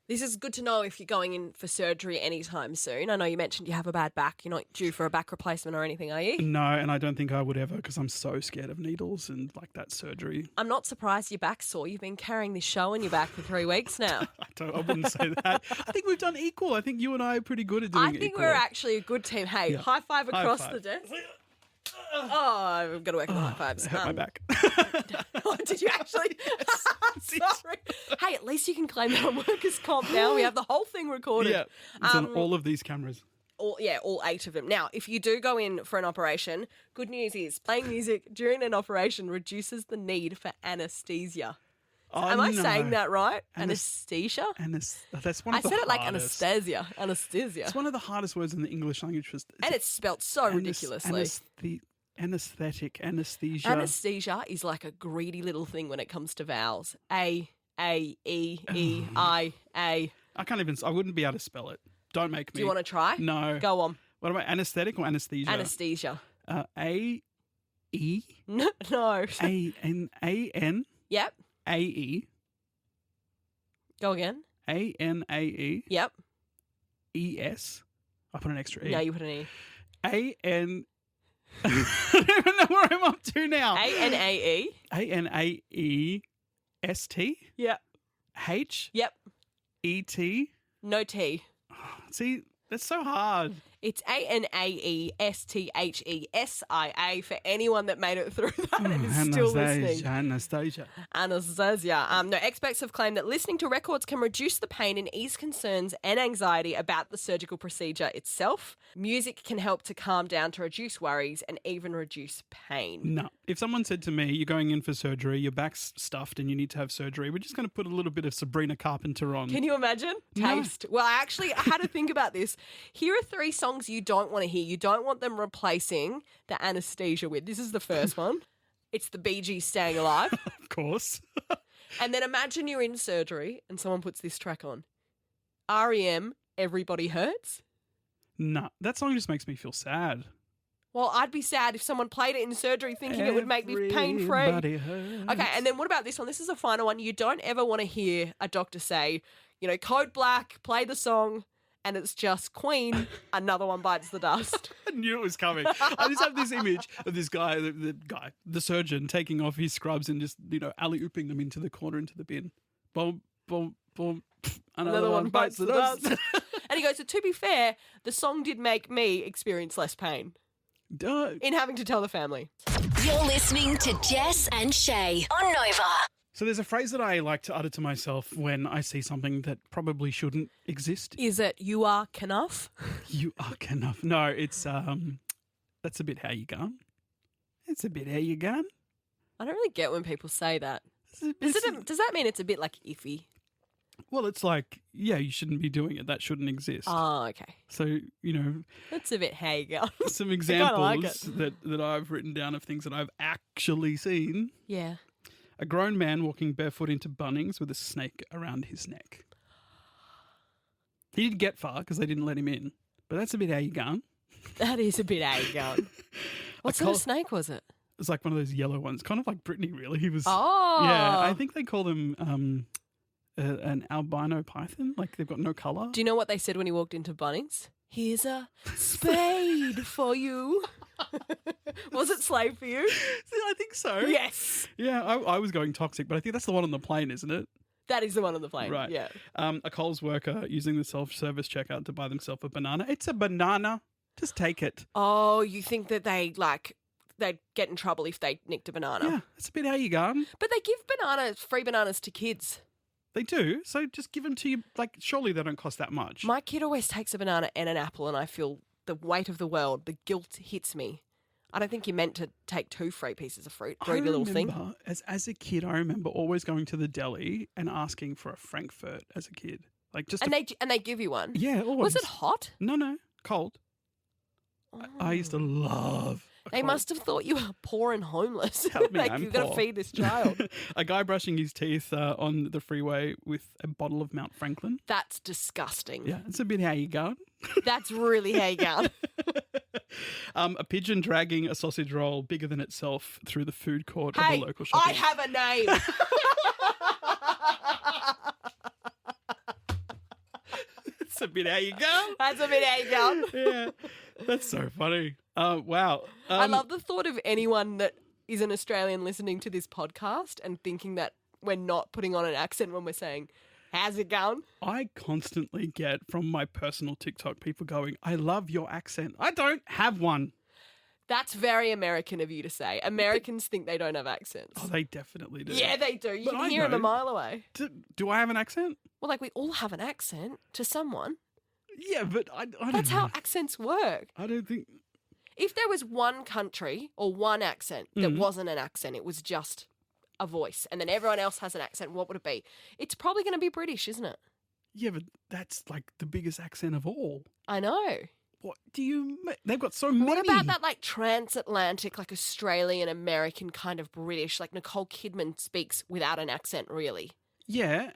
This is good to know if you're going in for surgery anytime soon. I know you mentioned you have a bad back. You're not due for a back replacement or anything, are you? No, and I don't think I would ever because I'm so scared of needles and like that surgery. I'm not surprised your back's sore. You've been carrying this show on your back for 3 weeks now. I wouldn't say that. I think we've done equal. I think you and I are pretty good at doing I it think equal. we're actually a good team. Hey, Yeah. high five High across five. the desk. Oh, I've got to work on the high fives. It hurt my back. Oh, did you actually? Sorry. Hey, at least you can claim that on workers' comp now. We have the whole thing recorded. Yeah, it's on all of these cameras. All 8 of them. Now, if you do go in for an operation, good news is playing music during an operation reduces the need for anaesthesia. Oh, Am I no. saying that right? Anes- Anesthesia? That's one I of the said it like hardest. anesthesia. Anesthesia. It's one of the hardest words in the English language. And it's spelt so ridiculously. Anesthetic, anesthesia. Anesthesia is like a greedy little thing when it comes to vowels. A, E, E, I, A. I wouldn't be able to spell it. Don't make me. Do you want to try? No. Go on. What about anesthetic or anesthesia? Anesthesia. A E No. A N A N Yep. A E Go again. A N A E Yep. E S. I put an extra E. No, you put an E. A N. I don't even know where I'm up to now. A-N-A-E. A N A E S T Yep. H Yep. E T. No T. See, that's so hard. It's A-N-A-E-S-T-H-E-S-I-A for anyone that made it through that and is still listening. Anastasia. Anastasia. No, experts have claimed that listening to records can reduce the pain and ease concerns and anxiety about the surgical procedure itself. Music can help to calm down, to reduce worries and even reduce pain. No. If someone said to me, you're going in for surgery, your back's stuffed and you need to have surgery, we're just going to put a little bit of Sabrina Carpenter on. Can you imagine? No. Taste. Well, I had to think about this. Here are 3 songs you don't want to hear. You don't want them replacing the anesthesia with. This is the first one. It's the Bee Gees Staying Alive. Of course. And then imagine you're in surgery and someone puts this track on. REM, Everybody Hurts. No, that song just makes me feel sad. Well, I'd be sad if someone played it in surgery thinking it would make me pain-free. Everybody hurts. Okay, and then what about this one? This is a final one. You don't ever want to hear a doctor say, Code Black, play the song, and it's just Queen, Another One Bites the Dust. I knew it was coming. I just have this image of this guy, the surgeon, taking off his scrubs and just, alley-ooping them into the corner, into the bin. Boom, boom, boom. Another one bites the dust. And he goes, so to be fair, the song did make me experience less pain Duh. in having to tell the family. You're listening to Jess and Chae on Nova. So there's a phrase that I like to utter to myself when I see something that probably shouldn't exist. Is it you are enough? You are enough. No, it's that's a bit how you gone. It's a bit how you gone. I don't really get when people say that. Does that mean it's a bit like iffy? Well, it's like, yeah, you shouldn't be doing it. That shouldn't exist. Oh, okay. So, That's a bit how you go. some kinda examples like it. that I've written down of things that I've actually seen. Yeah. A grown man walking barefoot into Bunnings with a snake around his neck. He didn't get far because they didn't let him in. But that's a bit how you gone. That is a bit A-gun. What sort of snake was it? It was like one of those yellow ones, kind of like Brittany, really. He was. Oh. Yeah, I think they call them an albino python. Like they've got no colour. Do you know what they said when he walked into Bunnings? Here's a spade for you. Was it Slave for you? I think so. Yes. Yeah, I was going toxic, but I think that's the one on the plane, isn't it? That is the one on the plane. Right. Yeah. A Coles worker using the self-service checkout to buy themselves a banana. It's a banana. Just take it. Oh, you think that they'd get in trouble if they nicked a banana? Yeah, that's a bit how you going. But they give free bananas to kids. They do. So just give them to you. Like, surely they don't cost that much. My kid always takes a banana and an apple, and I feel the weight of the world. The guilt hits me. I don't think you're meant to take 2 free pieces of fruit. Greedy little thing. As a kid, I remember always going to the deli and asking for a Frankfurt as a kid. Like just and they give you one. Yeah, always. Was it hot? No, cold. I used to love. They must have thought you were poor and homeless. Help me, like I'm you've got to poor. feed this child. A guy brushing his teeth on the freeway with a bottle of Mount Franklin. That's disgusting. Yeah, it's a bit how you going. That's really how you go. A pigeon dragging a sausage roll bigger than itself through the food court of Hey, a local shopping. I have a name. It's a bit how you go. That's a bit how you go. Yeah, that's so funny. Wow. I love the thought of anyone that is an Australian listening to this podcast and thinking that we're not putting on an accent when we're saying, how's it going? I constantly get from my personal TikTok people going, I love your accent. I don't have one. That's very American of you to say. Americans think they don't have accents. Oh, they definitely do. Yeah, they do. You But can I hear them a know. mile away. Do I have an accent? Well, like we all have an accent to someone. Yeah, but I don't That's know. how accents work. I don't think... If there was one country or one accent that wasn't an accent, it was just a voice, and then everyone else has an accent, what would it be? It's probably going to be British, isn't it? Yeah, but that's like the biggest accent of all. I know. What do you... They've got so many. What about that like transatlantic, like Australian, American kind of British, like Nicole Kidman speaks without an accent, really? Yeah.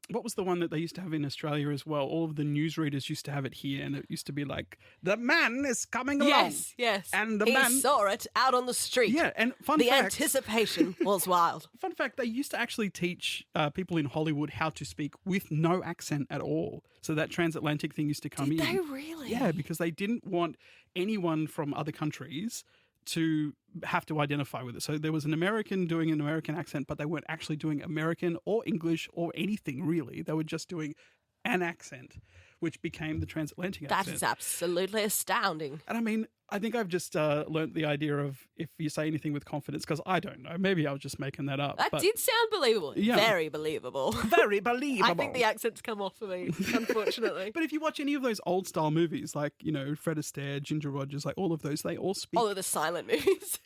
What was the one that they used to have in Australia as well? All of the newsreaders used to have it here, and it used to be like, the man is coming along. Yes. And the he man... saw it out on the street. Yeah, and the anticipation was wild. Fun fact, they used to actually teach people in Hollywood how to speak with no accent at all. So that transatlantic thing used to come in. Did they really? Yeah, because they didn't want anyone from other countries to have to identify with it. So there was an American doing an American accent, but they weren't actually doing American or English or anything really. They were just doing an accent, which became the transatlantic accent. That is absolutely astounding. And I mean, I think I've just learnt the idea of if you say anything with confidence, because I don't know, maybe I was just making that up. That did sound believable. Yeah. Very believable. Very believable. I think the accents come off for me, unfortunately. But if you watch any of those old style movies, like, you know, Fred Astaire, Ginger Rogers, like all of those, they all speak. All of the silent movies.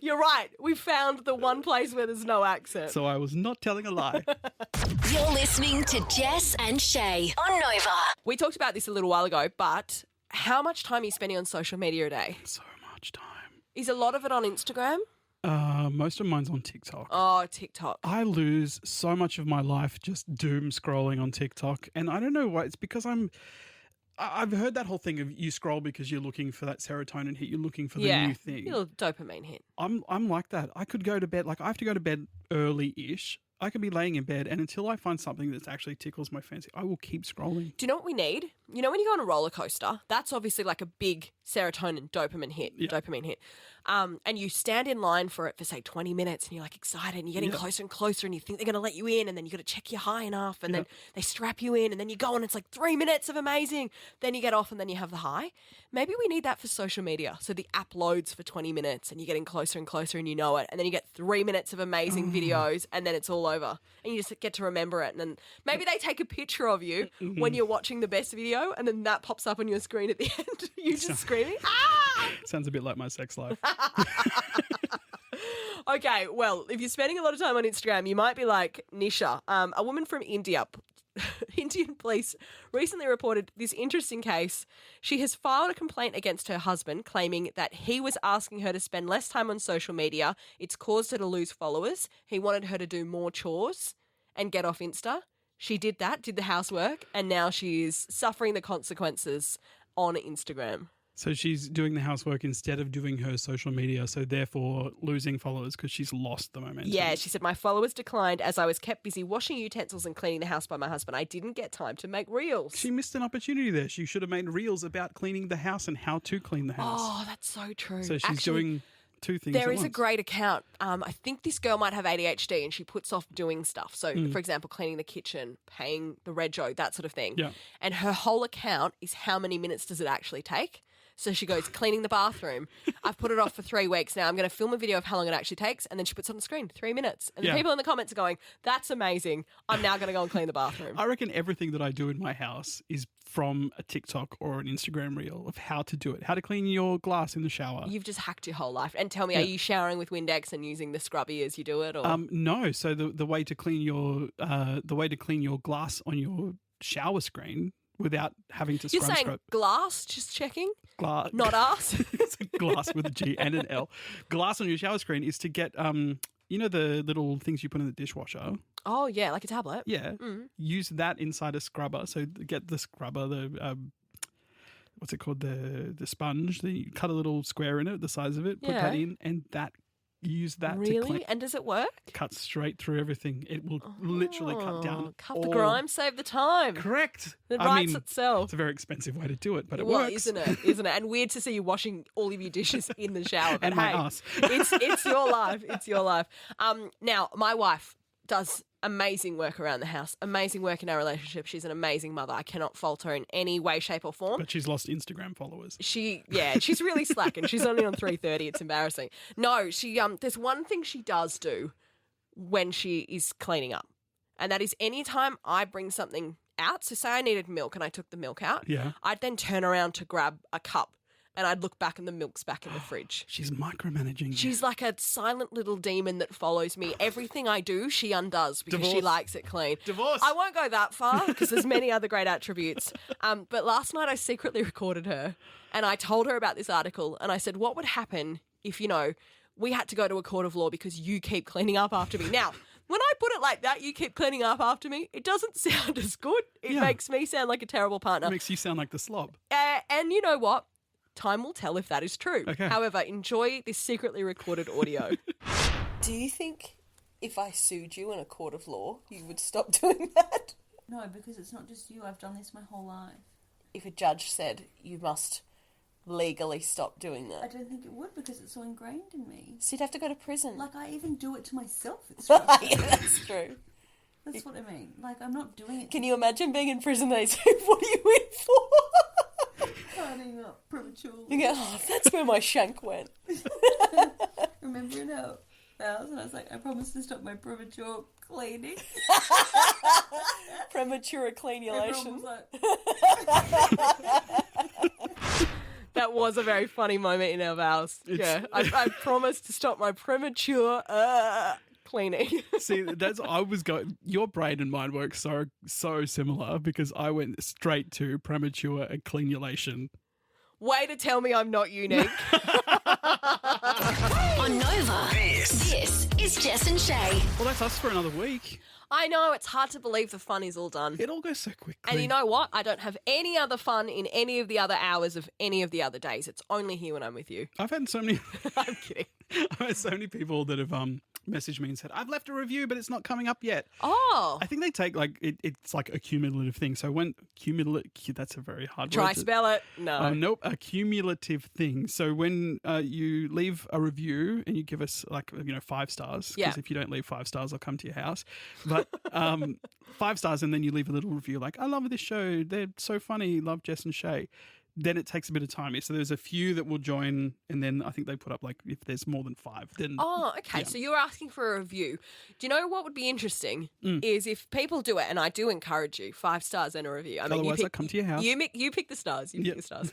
You're right. We found the one place where there's no accent. So I was not telling a lie. You're listening to Jess and Chae on Nova. We talked about this a little while ago, but how much time are you spending on social media a day? So much time. Is a lot of it on Instagram? Most of mine's on TikTok. Oh, TikTok. I lose so much of my life just doom scrolling on TikTok. And I don't know why. It's because I've heard that whole thing of you scroll because you're looking for that serotonin hit. You're looking for the new thing. Little dopamine hit. I'm like that. I could go to bed, like I have to go to bed early-ish. I could be laying in bed, and until I find something that actually tickles my fancy, I will keep scrolling. Do you know what we need? You know when you go on a roller coaster, that's obviously like a big serotonin dopamine hit. And you stand in line for it for say 20 minutes and you're like excited and you're getting closer and closer and you think they're going to let you in and then you got to check you're high enough and then they strap you in and then you go and it's like 3 minutes of amazing. Then you get off and then you have the high. Maybe we need that for social media. So the app loads for 20 minutes and you're getting closer and closer and you know it. And then you get 3 minutes of amazing videos and then it's all over. And you just get to remember it. And then maybe they take a picture of you when you're watching the best video and then that pops up on your screen at the end. You just screaming, ah! Sounds a bit like my sex life. Okay, well, if you're spending a lot of time on Instagram, you might be like Nisha, a woman from India. Indian police recently reported this interesting case. She has filed a complaint against her husband, claiming that he was asking her to spend less time on social media. It's caused her to lose followers. He wanted her to do more chores and get off Insta. She did that, did the housework, and now she's suffering the consequences on Instagram. So she's doing the housework instead of doing her social media, so therefore losing followers because she's lost the momentum. Yeah, she said, my followers declined as I was kept busy washing utensils and cleaning the house by my husband. I didn't get time to make reels. She missed an opportunity there. She should have made reels about cleaning the house and how to clean the house. Oh, that's so true. So she's doing two things There at is a once. great account. I think this girl might have ADHD and she puts off doing stuff. So, for example, cleaning the kitchen, paying the rego, that sort of thing. Yeah. And her whole account is how many minutes does it actually take? So she goes, cleaning the bathroom. I've put it off for 3 weeks now. I'm going to film a video of how long it actually takes. And then she puts it on the screen, 3 minutes. And the Yeah. people in the comments are going, that's amazing. I'm now going to go and clean the bathroom. I reckon everything that I do in my house is from a TikTok or an Instagram reel of how to do it, how to clean your glass in the shower. You've just hacked your whole life. And tell me, are you showering with Windex and using the scrubby as you do it? Or No. So the way to clean your glass on your shower screen without having to you're scrub saying glass, just checking? glass. Not us? It's a glass with a G and an L. Glass on your shower screen is to get you know the little things you put in the dishwasher. Oh, yeah, like a tablet. Yeah. Use that inside a scrubber. So get the scrubber, the what's it called? The sponge. You cut a little square in it, the size of it, put that Yeah. in, and use that to Really? clean. And does it work? Cut straight through everything. It will literally cut down. Cut the all- grime, save the time. Correct. It I writes mean, itself. it's a very expensive way to do it, but it Well, works. isn't it? Isn't it? And weird to see you washing all of your dishes in the shower. But And my hey, ass. it's your life. It's your life. Now, my wife does amazing work around the house, amazing work in our relationship. She's an amazing mother. I cannot fault her in any way, shape or form. But she's lost Instagram followers. She's really slacking. She's only on 330. It's embarrassing. No, there's one thing she does do when she is cleaning up, and that is anytime I bring something out. So say I needed milk and I took the milk out. Yeah. I'd then turn around to grab a cup and I'd look back and the milk's back in the fridge. She's micromanaging. She's like a silent little demon that follows me. Everything I do, she undoes because she Divorce. likes it clean. Divorce. I won't go that far because there's many other great attributes. But last night I secretly recorded her and I told her about this article and I said, what would happen if, we had to go to a court of law because you keep cleaning up after me? Now, when I put it like that, you keep cleaning up after me, it doesn't sound as good. It Yeah. makes me sound like a terrible partner. It makes you sound like the slob. And you know what? Time will tell if that is true. Okay. However, enjoy this secretly recorded audio. Do you think if I sued you in a court of law, you would stop doing that? No, because it's not just you. I've done this my whole life. If a judge said you must legally stop doing I that. don't think it would because it's so ingrained in me. So you'd have to go to prison. Like, I even do it to myself. It's frustrating. Yeah, that's true. That's what I mean. Like, I'm not doing it. Can you imagine being in prison? They say, what are you in for? Turning up premature. You go, oh, that's where my shank went. Remember in our vows, and I was like, I promise to stop my premature cleaning. Premature Everyone cleanulation. was like, That was a very funny moment in our vows. Yeah, I promised to stop my premature cleaning. See, I was going. Your brain and mine work so similar because I went straight to premature cleanulation. Way to tell me I'm not unique. On Nova, this is Jess and Chae. Well, that's us for another week. I know, it's hard to believe the fun is all done. It all goes so quickly. And you know what? I don't have any other fun in any of the other hours of any of the other days. It's only here when I'm with you. I've had so many. I'm kidding. I've had so many people that have messaged me and said, "I've left a review, but it's not coming up yet." Oh. I think they take it's like a cumulative thing. So when that's a very hard Try word. spell it. No. Nope, a cumulative thing. So when you leave a review and you give us 5 stars, because Yeah. if you don't leave 5 stars, I'll come to your house. But 5 stars, and then you leave a little review like, "I love this show. They're so funny. Love Jess and Chae." Then it takes a bit of time. So there's a few that will join, and then I think they put up if there's more than 5, then Oh, okay. Yeah. So you're asking for a review. Do you know what would be interesting is if people do it, and I do encourage you, 5 stars and a review. I mean, Otherwise, you I come to your house. You pick the stars. You pick Yep. the stars.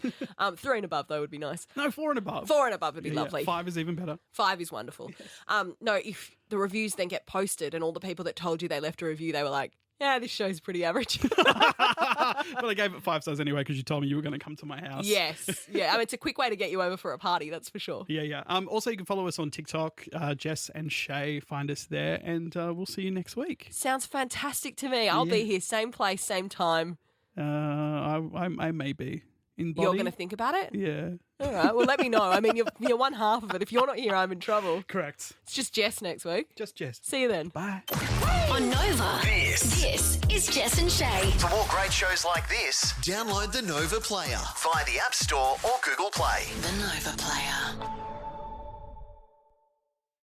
3 and above though would be nice. No, 4 and above. 4 and above would be Yeah, lovely. 5 is even better. 5 is wonderful. No, if the reviews then get posted and all the people that told you they left a review, they were like, Yeah, this show's pretty average. But I gave it 5 stars anyway because you told me you were going to come to my house. Yes. Yeah, I mean, it's a quick way to get you over for a party, that's for sure. Yeah. Also, you can follow us on TikTok, Jess and Chae. Find us there, and we'll see you next week. Sounds fantastic to me. I'll be here, same place, same time. I may be in body. You're going to think about it? Yeah. All right, well, let me know. I mean, you're one half of it. If you're not here, I'm in trouble. Correct. It's just Jess next week. Just Jess. See you then. Bye. On Nova, this is Jess and Chae. For more great shows like this, download the Nova Player via the App Store or Google Play. The Nova Player.